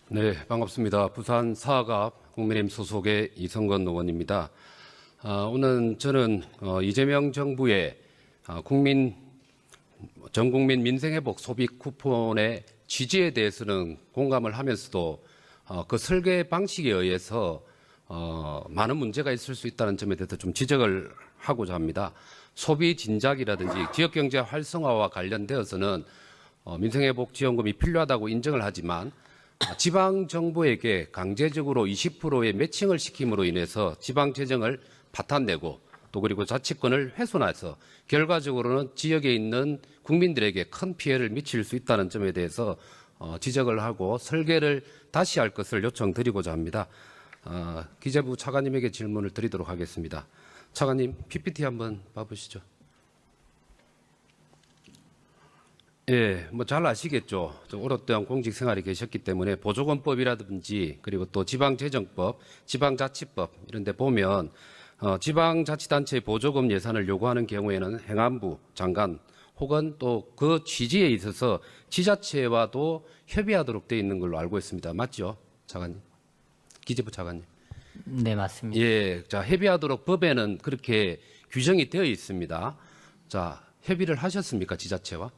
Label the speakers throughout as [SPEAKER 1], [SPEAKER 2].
[SPEAKER 1] 네, 반갑습니다. 부산 사갑 국민의힘 소속의 이성건 의원입니다. 오늘 저는 이재명 정부의 전 국민 민생회복 소비 쿠폰의 취지에 대해서는 공감을 하면서도 그 설계 방식에 의해서 많은 문제가 있을 수 있다는 점에 대해서 좀 지적을 하고자 합니다. 소비 진작이라든지 지역경제 활성화와 관련되어서는 민생회복 지원금이 필요하다고 인정을 하지만 지방 정부에게 강제적으로 20%의 매칭을 시킴으로 인해서 지방 재정을 파탄내고 또 그리고 자치권을 훼손해서 결과적으로는 지역에 있는 국민들에게 큰 피해를 미칠 수 있다는 점에 대해서 지적을 하고 설계를 다시 할 것을 요청드리고자 합니다. 기재부 차관님에게 질문을 드리도록 하겠습니다. 차관님, PPT 한번 봐보시죠. 예, 뭐 잘 아시겠죠. 오랫동안 공직 생활에 계셨기 때문에 보조금법이라든지 그리고 또 지방재정법, 지방자치법 이런 데 보면 지방자치단체의 보조금 예산을 요구하는 경우에는 행안부 장관 혹은 또 그 취지에 있어서 지자체와도 협의하도록 되어 있는 걸로 알고 있습니다. 맞죠? 차관님? 기재부 차관님.
[SPEAKER 2] 네, 맞습니다.
[SPEAKER 1] 예, 자, 협의하도록 법에는 그렇게 규정이 되어 있습니다. 자, 협의를 하셨습니까? 지자체와?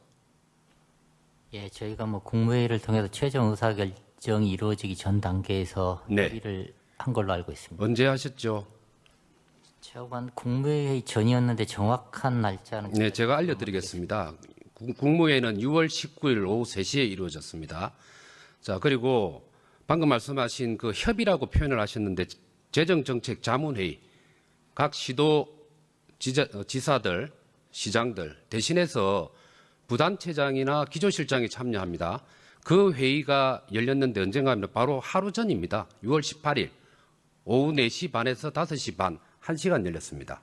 [SPEAKER 2] 예, 저희가 뭐 국무회의를 통해서 최종 의사결정이 이루어지기 전 단계에서
[SPEAKER 1] 네.
[SPEAKER 2] 협의를 한 걸로 알고 있습니다.
[SPEAKER 1] 언제 하셨죠?
[SPEAKER 2] 최근 국무회의 전이었는데 정확한 날짜는
[SPEAKER 1] 네, 제가 알려드리겠습니다. 국무회의는 6월 19일 오후 3시에 이루어졌습니다. 자, 그리고 방금 말씀하신 그 협의라고 표현을 하셨는데 재정정책 자문회의, 각 시도 지사들, 시장들 대신해서 부단체장이나 기조실장이 참여합니다. 그 회의가 열렸는데 언젠가 하면 바로 하루 전입니다. 6월 18일 오후 4시 반에서 5시 반, 1시간 열렸습니다.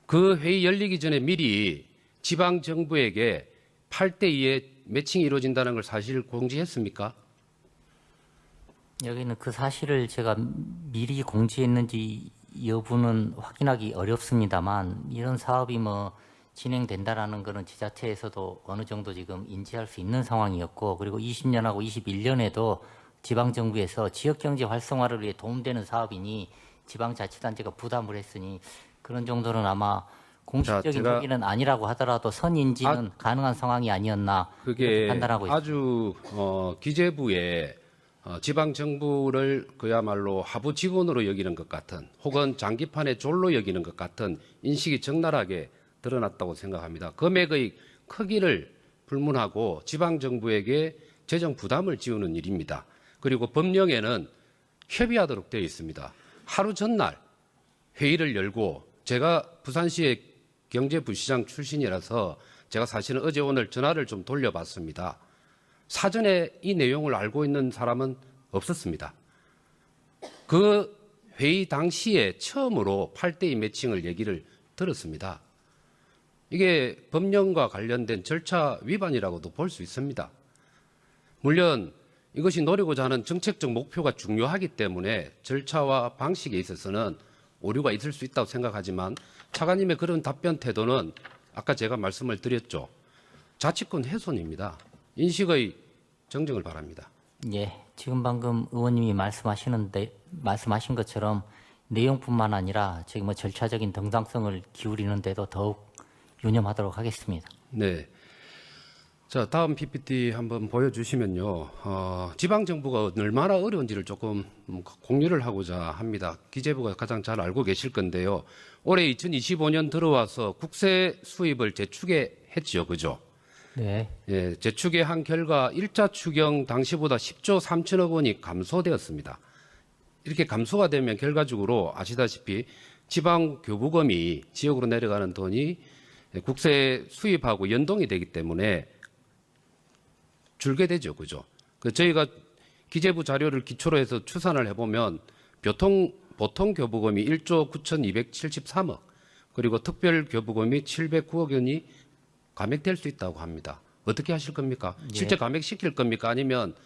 [SPEAKER 1] 그 회의 열리기 전에 미리 지방정부에게 8대2의 매칭이 이루어진다는 걸 사실 공지했습니까?
[SPEAKER 2] 여기는 그 사실을 제가 미리 공지했는지 여부는 확인하기 어렵습니다만 이런 사업이 뭐 진행된다라는 것은 지자체에서도 어느 정도 지금 인지할 수 있는 상황이었고, 그리고 20년하고 21년에도 지방정부에서 지역경제 활성화를 위해 도움되는 사업이니 지방자치단체가 부담을 했으니 그런 정도는 아마 공식적인 협의는 아니라고 하더라도 선인지는 가능한 상황이 아니었나
[SPEAKER 1] 그게
[SPEAKER 2] 이렇게 판단하고 있습니다.
[SPEAKER 1] 아주 기재부에 지방 정부를 그야말로 하부 직원으로 여기는 것 같은 혹은 장기판의 졸로 여기는 것 같은 인식이 적나라하게 드러났다고 생각합니다. 금액의 크기를 불문하고 지방 정부에게 재정 부담을 지우는 일입니다. 그리고 법령에는 협의하도록 되어 있습니다. 하루 전날 회의를 열고, 제가 부산시의 경제부시장 출신이라서 제가 사실은 어제 오늘 전화를 좀 돌려봤습니다. 사전에 이 내용을 알고 있는 사람은 없었습니다. 그 회의 당시에 처음으로 8대2 매칭을 얘기를 들었습니다. 이게 법령과 관련된 절차 위반이라고도 볼 수 있습니다. 물론 이것이 노리고자 하는 정책적 목표가 중요하기 때문에 절차와 방식에 있어서는 오류가 있을 수 있다고 생각하지만 차관님의 그런 답변 태도는 아까 제가 말씀을 드렸죠. 자치권 훼손입니다. 인식의 정정을 바랍니다.
[SPEAKER 2] 예, 지금 방금 의원님이 말씀하신 것처럼 내용뿐만 아니라 지금 뭐 절차적인 정당성을 기울이는데도 더욱 유념하도록 하겠습니다.
[SPEAKER 1] 네. 자, 다음 PPT 한번 보여주시면요. 지방정부가 얼마나 어려운지를 조금 공유를 하고자 합니다. 기재부가 가장 잘 알고 계실 건데요. 올해 2025년 들어와서 국세 수입을 재추계했죠. 그죠?
[SPEAKER 2] 네.
[SPEAKER 1] 예, 재추계한 결과 1차 추경 당시보다 10조 3천억 원이 감소되었습니다. 이렇게 감소가 되면 결과적으로 아시다시피 지방 교부금이 지역으로 내려가는 돈이 국세 수입하고 연동이 되기 때문에 줄게 되죠. 그죠? 저희가 기재부 자료를 기초로 해서 추산을 해보면 보통 교부금이 1조 9,273억, 그리고 특별 교부금이 709억 원이 감액될 수 있다고 합니다. 어떻게 하실 겁니까?
[SPEAKER 2] 예.
[SPEAKER 1] 실제 감액시킬 겁니까? 아니면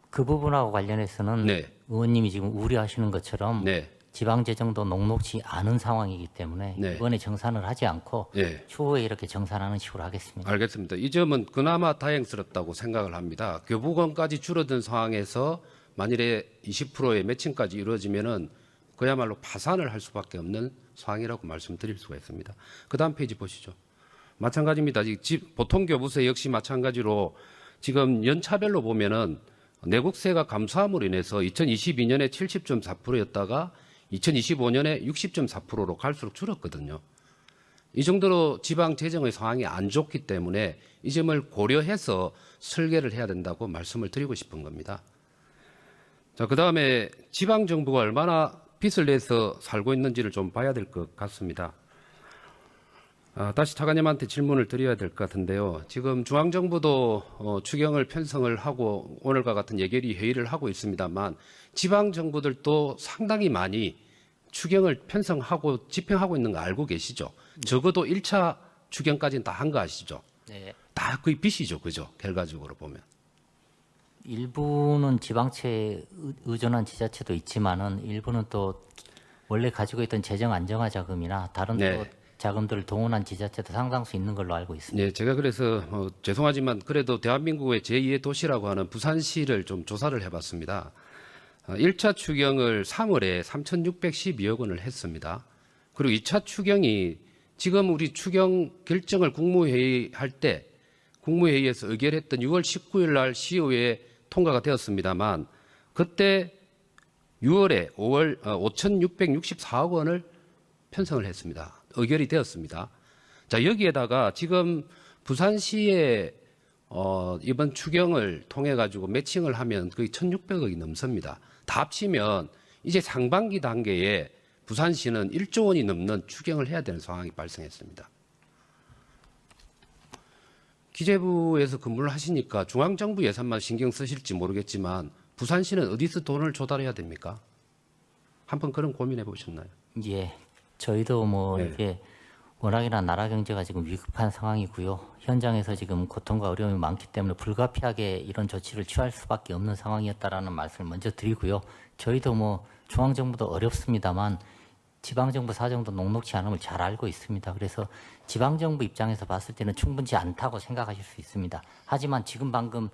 [SPEAKER 2] 그 부분하고 관련해서는
[SPEAKER 1] 네.
[SPEAKER 2] 의원님이 지금 우려하시는 것처럼
[SPEAKER 1] 네.
[SPEAKER 2] 지방 재정도 녹록지 않은 상황이기 때문에
[SPEAKER 1] 네.
[SPEAKER 2] 이번에 정산을 하지 않고
[SPEAKER 1] 예.
[SPEAKER 2] 추후에 이렇게 정산하는 식으로 하겠습니다.
[SPEAKER 1] 알겠습니다. 이 점은 그나마 다행스럽다고 생각을 합니다. 교부금까지 줄어든 상황에서 만일에 20%의 매칭까지 이루어지면은 그야말로 파산을 할 수밖에 없는 상황이라고 말씀드릴 수가 있습니다. 그다음 페이지 보시죠. 마찬가지입니다. 보통 교부세 역시 마찬가지로 지금 연차별로 보면은 내국세가 감소함으로 인해서 2022년에 70.4%였다가 2025년에 60.4%로 갈수록 줄었거든요. 이 정도로 지방 재정의 상황이 안 좋기 때문에 이 점을 고려해서 설계를 해야 된다고 말씀을 드리고 싶은 겁니다. 자, 그다음에 지방 정부가 얼마나 빚을 내서 살고 있는지를 좀 봐야 될 것 같습니다. 다시 차관님한테 질문을 드려야 될 것 같은데요. 지금 중앙정부도 추경을 편성을 하고 오늘과 같은 예결위 회의를 하고 있습니다만 지방 정부들도 상당히 많이 추경을 편성하고 집행하고 있는 거 알고 계시죠? 적어도 1차 추경까지는 다 한 거 아시죠?
[SPEAKER 2] 네.
[SPEAKER 1] 다 거의 빚이죠, 그죠? 결과적으로 보면.
[SPEAKER 2] 일부는 지방채에 의존한 지자체도 있지만은 일부는 또 원래 가지고 있던 재정 안정화 자금이나 다른
[SPEAKER 1] 네.
[SPEAKER 2] 또 자금들을 동원한 지자체도 상당수 있는 걸로 알고 있습니다.
[SPEAKER 1] 네, 제가 그래서 죄송하지만 그래도 대한민국의 제2의 도시라고 하는 부산시를 좀 조사를 해봤습니다. 1차 추경을 3월에 3,612억 원을 했습니다. 그리고 2차 추경이 지금 우리 추경 결정을 국무회의 할 때 국무회의에서 의결했던 6월 19일 날 시의회에 통과가 되었습니다만 그때 6월에 5,664억 원을 편성을 했습니다. 의결이 되었습니다. 자, 여기에다가 지금 부산시에 이번 추경을 통해 가지고 매칭을 하면 거의 1,600억이 넘습니다. 다 합치면 이제 상반기 단계에 부산시는 1조 원이 넘는 추경을 해야 되는 상황이 발생했습니다. 기재부에서 근무를 하시니까 중앙정부 예산만 신경 쓰실지 모르겠지만 부산시는 어디서 돈을 조달해야 됩니까? 한번 그런 고민해 보셨나요?
[SPEAKER 2] 예, 저희도 뭐
[SPEAKER 1] 네.
[SPEAKER 2] 이게 워낙이나 나라 경제가 지금 위급한 상황이고요. 현장에서 지금 고통과 어려움이 많기 때문에 불가피하게 이런 조치를 취할 수밖에 없는 상황이었다라는 말씀을 먼저 드리고요. 저희도 뭐 중앙정부도 어렵습니다만 지방정부 사정도 녹록지 않음을 잘 알고 있습니다. 그래서 지방정부 입장에서 봤을 때는 충분치 않다고 생각하실 수 있습니다. 하지만 지금 방금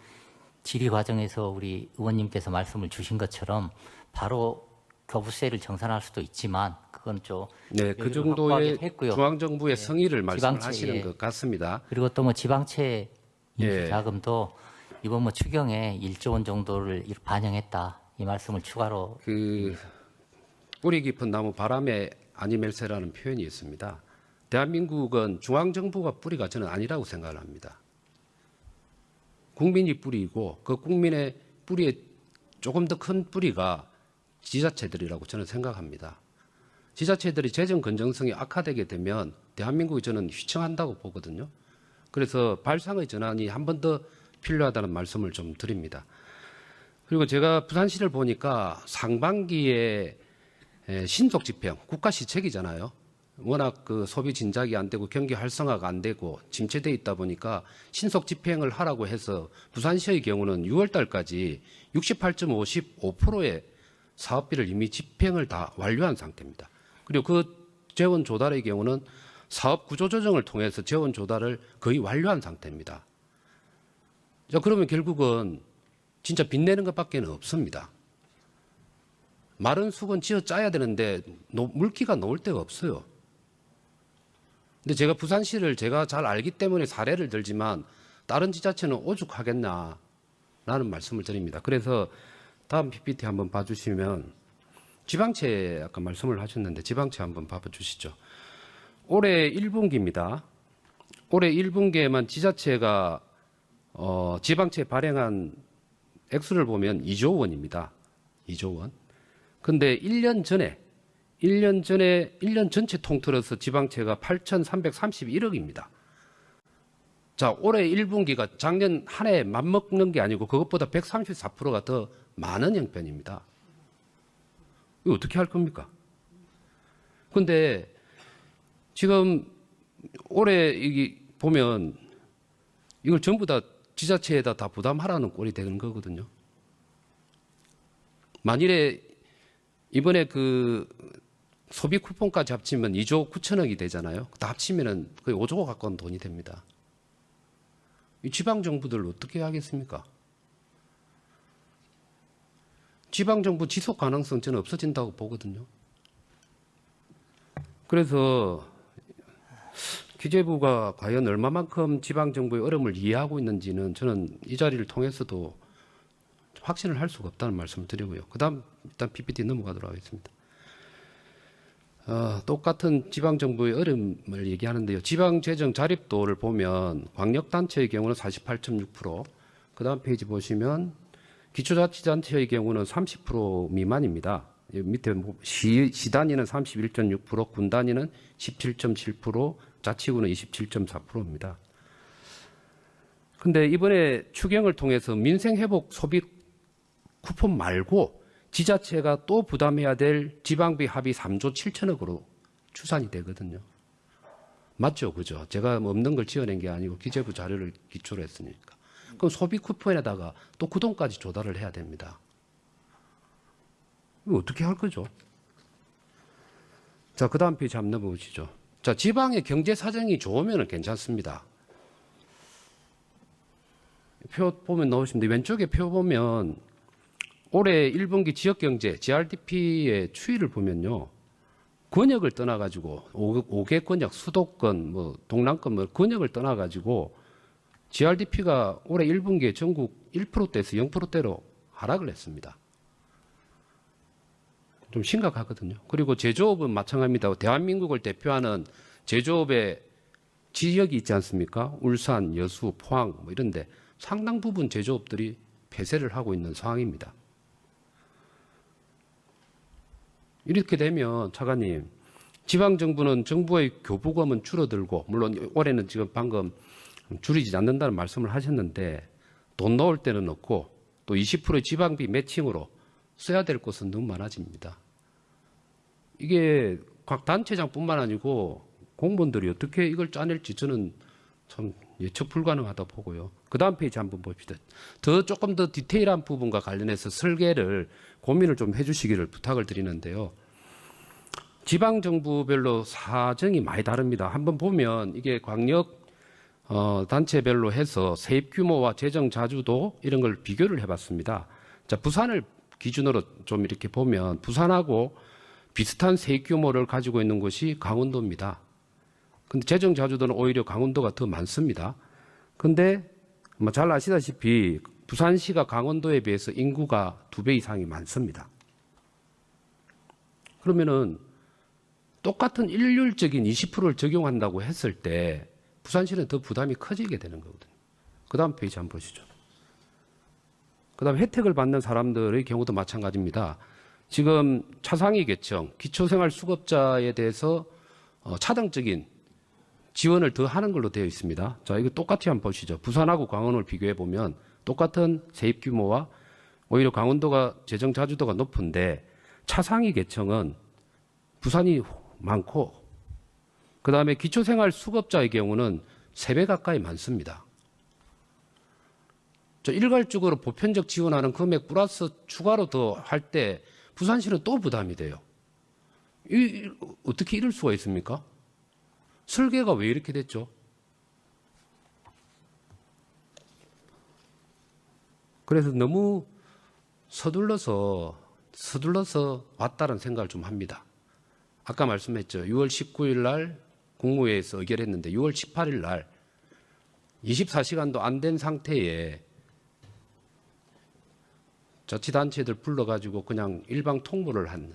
[SPEAKER 2] 질의 과정에서 우리 의원님께서 말씀을 주신 것처럼 바로 교부세를 정산할 수도 있지만 그건 좀
[SPEAKER 1] 네, 그
[SPEAKER 2] 여유를
[SPEAKER 1] 정도의
[SPEAKER 2] 확보하긴 했고요.
[SPEAKER 1] 중앙정부의 성의를
[SPEAKER 2] 지방채,
[SPEAKER 1] 말씀하시는
[SPEAKER 2] 예.
[SPEAKER 1] 것 같습니다.
[SPEAKER 2] 그리고 또 뭐 지방채
[SPEAKER 1] 예.
[SPEAKER 2] 인수 자금도 이번 뭐 추경에 1조 원 정도를 반영했다 이 말씀을 추가로
[SPEAKER 1] 뿌리 깊은 나무 바람에 아니멜세라는 표현이 있습니다. 대한민국은 중앙정부가 뿌리가 저는 아니라고 생각을 합니다. 국민이 뿌리이고 그 국민의 뿌리에 조금 더 큰 뿌리가 지자체들이라고 저는 생각합니다. 지자체들이 재정 건전성이 악화되게 되면 대한민국이 저는 휘청한다고 보거든요. 그래서 발상의 전환이 한 번 더 필요하다는 말씀을 좀 드립니다. 그리고 제가 부산시를 보니까 상반기에 신속 집행, 국가 시책이잖아요. 워낙 그 소비 진작이 안 되고 경기 활성화가 안 되고 침체돼 있다 보니까 신속 집행을 하라고 해서 부산시의 경우는 6월 달까지 68.55%의 사업비를 이미 집행을 다 완료한 상태입니다. 그리고 그 재원 조달의 경우는 사업 구조 조정을 통해서 재원 조달을 거의 완료한 상태입니다. 자, 그러면 결국은 진짜 빚내는 것밖에 없습니다. 마른 숲은 지어 짜야 되는데 물기가 놓을 데가 없어요. 근데 제가 부산시를 제가 잘 알기 때문에 사례를 들지만 다른 지자체는 오죽하겠나 라는 말씀을 드립니다. 그래서 다음 PPT 한번 봐주시면 지방채 아까 말씀을 하셨는데 지방채 한번 봐주시죠. 올해 1분기입니다. 올해 1분기에만 지자체가 지방채 발행한 액수를 보면 2조 원입니다. 2조 원. 근데 1년 전에 1년 전체 통틀어서 지방채가 8,331억입니다. 자, 올해 1분기가 작년 한 해에 맞먹는 게 아니고 그것보다 134%가 더 많은 형편입니다. 이거 어떻게 할 겁니까? 근데 지금 올해 이게 보면 이걸 전부 다 지자체에다 다 부담하라는 꼴이 되는 거거든요. 만일에 이번에 그 소비 쿠폰까지 합치면 2조 9천억이 되잖아요. 다 합치면은 거의 5조 가까운 돈이 됩니다. 이 지방 정부들 어떻게 하겠습니까? 지방 정부 지속 가능성 저는 없어진다고 보거든요. 그래서 기재부가 과연 얼마만큼 지방 정부의 어려움을 이해하고 있는지는 저는 이 자리를 통해서도 확신을 할 수가 없다는 말씀을 드리고요. 그다음 일단 PPT 넘어가도록 하겠습니다. 똑같은 지방 정부의 어려움을 얘기하는데요. 지방 재정 자립도를 보면 광역단체의 경우는 48.6%, 그다음 페이지 보시면 기초자치단체의 경우는 30% 미만입니다. 여기 밑에 시 단위는 31.6%, 군 단위는 17.7%, 자치구는 27.4%입니다. 근데 이번에 추경을 통해서 민생회복 소비 쿠폰 말고 지자체가 또 부담해야 될 지방비 합의 3조 7천억으로 추산이 되거든요. 맞죠? 그죠? 제가 뭐 없는 걸 지어낸 게 아니고 기재부 자료를 기초로 했으니까. 그럼 소비 쿠폰에다가 또 그 돈까지 조달을 해야 됩니다. 이거 어떻게 할 거죠? 자, 그 다음 페이지 한번 넘어보시죠. 자, 지방의 경제 사정이 좋으면 괜찮습니다. 표 보면 나오시는데 왼쪽에 표 보면 올해 1분기 지역경제 GRDP의 추이를 보면요. 권역을 떠나가지고 5개 권역, 수도권, 뭐 동남권, 뭐 권역을 떠나가지고 GRDP가 올해 1분기에 전국 1%대에서 0%대로 하락을 했습니다. 좀 심각하거든요. 그리고 제조업은 마찬가지입니다. 대한민국을 대표하는 제조업의 지역이 있지 않습니까? 울산, 여수, 포항 뭐 이런데 상당 부분 제조업들이 폐쇄를 하고 있는 상황입니다. 이렇게 되면 차관님, 지방정부는 정부의 교부금은 줄어들고 물론 올해는 지금 방금 줄이지 않는다는 말씀을 하셨는데 돈 넣을 때는 넣고 또 20%의 지방비 매칭으로 써야 될 곳은 너무 많아집니다. 이게 각 단체장뿐만 아니고 공무원들이 어떻게 이걸 짜낼지 저는 참 예측 불가능하다 보고요. 그 다음 페이지 한번 봅시다. 조금 더 디테일한 부분과 관련해서 설계를 고민을 좀 해주시기를 부탁을 드리는데요. 지방정부별로 사정이 많이 다릅니다. 한번 보면 이게 광역 단체별로 해서 세입 규모와 재정 자주도 이런 걸 비교를 해봤습니다. 자, 부산을 기준으로 좀 이렇게 보면 부산하고 비슷한 세입 규모를 가지고 있는 곳이 강원도입니다. 근데 재정 자주도는 오히려 강원도가 더 많습니다. 근데 뭐 잘 아시다시피 부산시가 강원도에 비해서 인구가 2배 이상이 많습니다. 그러면은 똑같은 일률적인 20%를 적용한다고 했을 때 부산시는 더 부담이 커지게 되는 거거든요. 그 다음 페이지 한번 보시죠. 그 다음 혜택을 받는 사람들의 경우도 마찬가지입니다. 지금 차상위 계층, 기초생활수급자에 대해서 차등적인 지원을 더 하는 걸로 되어 있습니다. 자, 이거 똑같이 한번 보시죠. 부산하고 강원을 비교해 보면 똑같은 세입 규모와 오히려 강원도가 재정 자주도가 높은데 차상위 계층은 부산이 많고 그 다음에 기초생활수급자의 경우는 3배 가까이 많습니다. 일괄적으로 보편적 지원하는 금액 플러스 추가로 더 할 때 부산시는 또 부담이 돼요. 어떻게 이럴 수가 있습니까? 설계가 왜 이렇게 됐죠? 그래서 너무 서둘러서 왔다는 생각을 좀 합니다. 아까 말씀했죠. 6월 19일 날 국무회의에서 의결했는데 6월 18일 날 24시간도 안 된 상태에 자치단체들 불러가지고 그냥 일방 통보를 하는.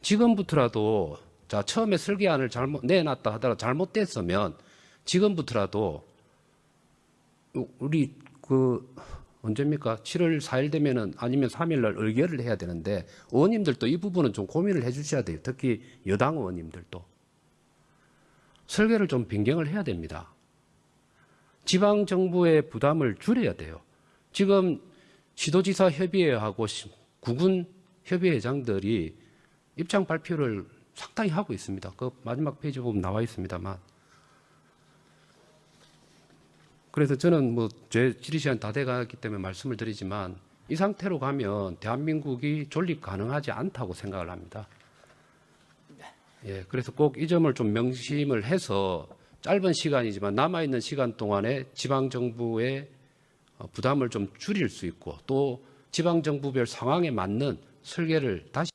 [SPEAKER 1] 지금부터라도 자 처음에 설계안을 잘못 내놨다 하더라도 잘못됐으면 지금부터라도 우리 언제입니까? 7월 4일 되면은 아니면 3일 날 의결을 해야 되는데 의원님들도 이 부분은 좀 고민을 해주셔야 돼요. 특히 여당 의원님들도 설계를 좀 변경을 해야 됩니다. 지방 정부의 부담을 줄여야 돼요. 지금 시도지사 협의회하고 구군 협의회장들이 입장 발표를 상당히 하고 있습니다. 그 마지막 페이지 보면 나와 있습니다만. 그래서 저는 뭐 제 질의 시간 다 돼가기 때문에 말씀을 드리지만 이 상태로 가면 대한민국이 존립 가능하지 않다고 생각을 합니다. 예, 그래서 꼭 이 점을 좀 명심을 해서 짧은 시간이지만 남아있는 시간 동안에 지방정부의 부담을 좀 줄일 수 있고 또 지방정부별 상황에 맞는 설계를 다시